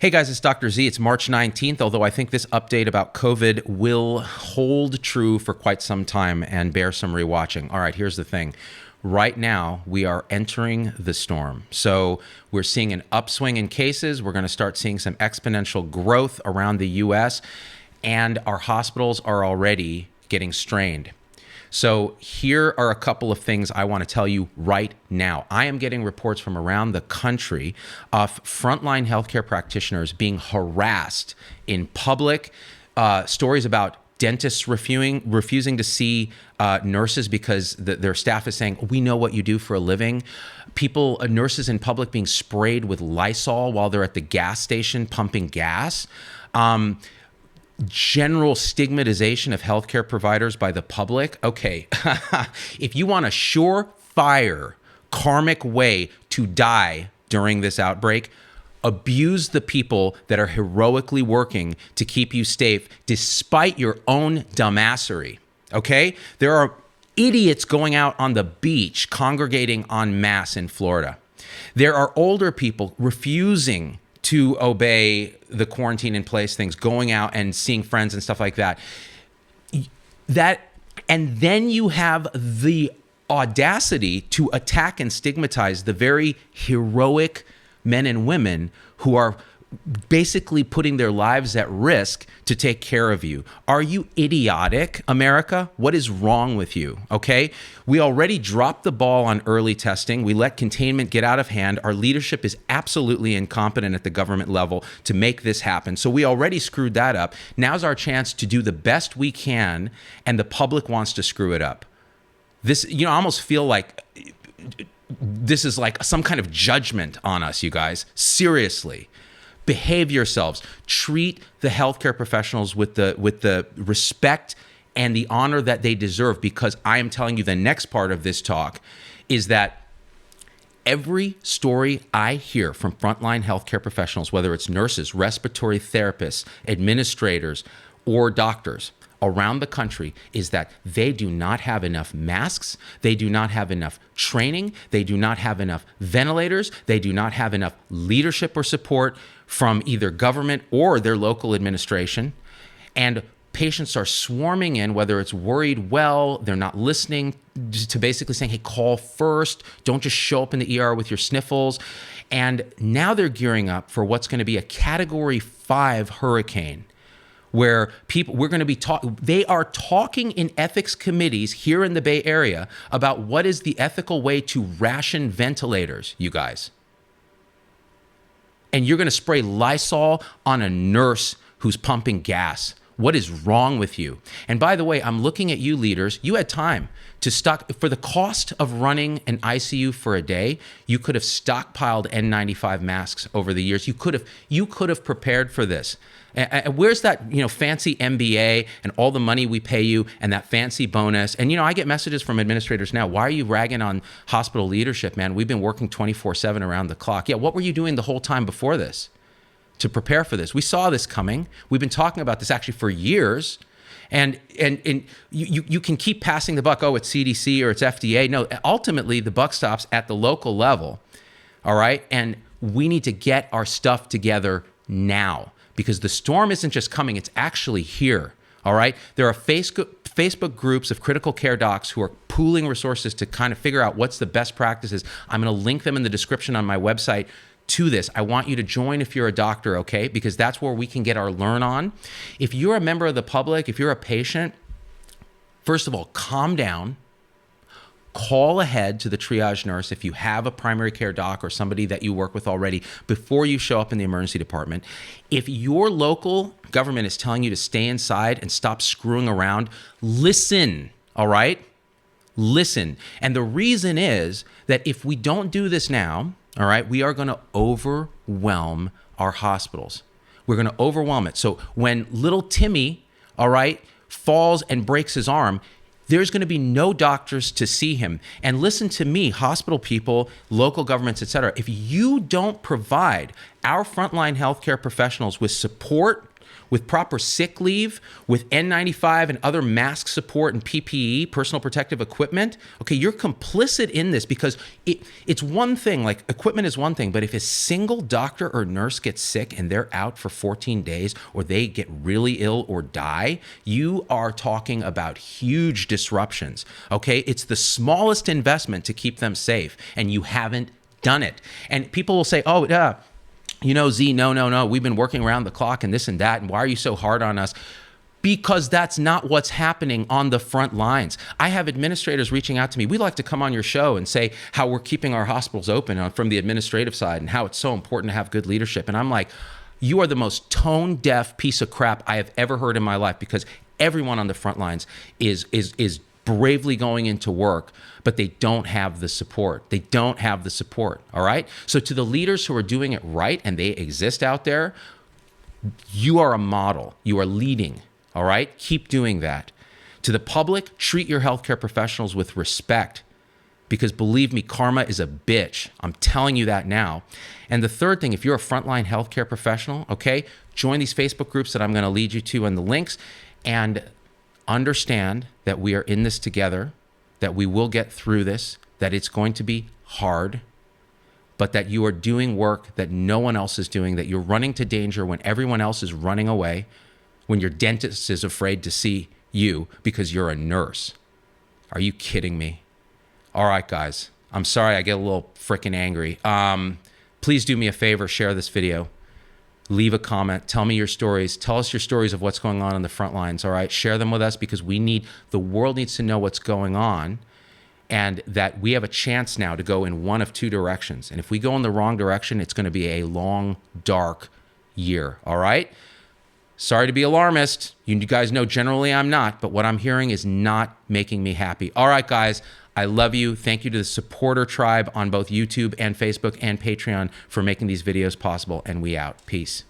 Hey guys, it's Dr. Z. It's March 19th, although I think this update about COVID will hold true for quite some time and bear some rewatching. All right, here's the thing. Right now, we are entering the storm. So we're seeing an upswing in cases. We're going to start seeing some exponential growth around the U.S., and our hospitals are already getting strained. So here are a couple of things I want to tell you right now. I am getting reports from around the country of frontline healthcare practitioners being harassed in public, stories about dentists refusing to see nurses because their staff is saying, we know what you do for a living. Nurses in public being sprayed with Lysol while they're at the gas station pumping gas. General stigmatization of healthcare providers by the public. Okay, if you want a surefire karmic way to die during this outbreak, abuse the people that are heroically working to keep you safe despite your own dumbassery. Okay? There are idiots going out on the beach congregating en masse in Florida. There are older people refusing to obey the quarantine in place things, going out and seeing friends and stuff like that. And then you have the audacity to attack and stigmatize the very heroic men and women who are basically putting their lives at risk to take care of you. Are you idiotic, America? What is wrong with you? Okay? We already dropped the ball on early testing. We let containment get out of hand. Our leadership is absolutely incompetent at the government level to make this happen. So we already screwed that up. Now's our chance to do the best we can, and the public wants to screw it up. This, I almost feel like this is like some kind of judgment on us, you guys. Seriously. Behave yourselves. Treat the healthcare professionals with the respect and the honor that they deserve, because I am telling you the next part of this talk is that every story I hear from frontline healthcare professionals, whether it's nurses, respiratory therapists, administrators, or doctors around the country, is that they do not have enough masks, they do not have enough training, they do not have enough ventilators, they do not have enough leadership or support from either government or their local administration. And patients are swarming in, whether it's worried well, they're not listening to basically saying, hey, call first, don't just show up in the ER with your sniffles. And now they're gearing up for what's going to be a Category 5 hurricane, where they are talking in ethics committees here in the Bay Area about what is the ethical way to ration ventilators, you guys. And you're going to spray Lysol on a nurse who's pumping gas. What is wrong with you? And by the way, I'm looking at you leaders. You had time to stock, for the cost of running an ICU for a day, you could have stockpiled N95 masks over the years. You could have prepared for this. And where's that, fancy MBA and all the money we pay you and that fancy bonus? And, I get messages from administrators now. Why are you ragging on hospital leadership, man? We've been working 24/7 around the clock. Yeah, what were you doing the whole time before this to prepare for this? We saw this coming. We've been talking about this actually for years. And you can keep passing the buck. Oh, it's CDC or it's FDA. No, ultimately the buck stops at the local level. All right. And we need to get our stuff together now, because the storm isn't just coming, it's actually here. All right. There are Facebook groups of critical care docs who are pooling resources to kind of figure out what's the best practices. I'm going to link them in the description on my website to this. I want you to join if you're a doctor, okay? Because that's where we can get our learn on. If you're a member of the public, if you're a patient, first of all, calm down. Call ahead to the triage nurse if you have a primary care doc or somebody that you work with already before you show up in the emergency department. If your local government is telling you to stay inside and stop screwing around, listen, all right? Listen. And the reason is that if we don't do this now, all right, we are going to overwhelm our hospitals. We're going to overwhelm it. So when little Timmy, all right, falls and breaks his arm, there's going to be no doctors to see him. And listen to me, hospital people, local governments, et cetera. If you don't provide our frontline healthcare professionals with support with proper sick leave, with N95 and other mask support and PPE, personal protective equipment, okay, you're complicit in this because it's one thing, like equipment is one thing, but if a single doctor or nurse gets sick and they're out for 14 days or they get really ill or die, you are talking about huge disruptions, okay? It's the smallest investment to keep them safe, and you haven't done it. And people will say, oh, you know, Z, no, we've been working around the clock and this and that, and why are you so hard on us? Because that's not what's happening on the front lines. I have administrators reaching out to me. We'd like to come on your show and say how we're keeping our hospitals open from the administrative side and how it's so important to have good leadership. And I'm like, you are the most tone-deaf piece of crap I have ever heard in my life, because everyone on the front lines is bravely going into work, but they don't have the support. They don't have the support, all right? So to the leaders who are doing it right, and they exist out there, you are a model. You are leading, all right? Keep doing that. To the public, treat your healthcare professionals with respect, because believe me, karma is a bitch. I'm telling you that now. And the third thing, if you're a frontline healthcare professional, okay, join these Facebook groups that I'm going to lead you to in the links, and understand that we are in this together, that we will get through this, that it's going to be hard, but that you are doing work that no one else is doing, that you're running to danger when everyone else is running away, when your dentist is afraid to see you because you're a nurse. Are you kidding me? All right, guys. I'm sorry I get a little freaking angry. Please do me a favor, share this video. Leave a comment. Tell me your stories. Tell us your stories of what's going on the front lines, all right? Share them with us, because the world needs to know what's going on, and that we have a chance now to go in one of two directions. And if we go in the wrong direction, it's going to be a long, dark year, all right? Sorry to be alarmist. You guys know generally I'm not, but what I'm hearing is not making me happy. All right, guys. I love you. Thank you to the supporter tribe on both YouTube and Facebook and Patreon for making these videos possible. And we out. Peace.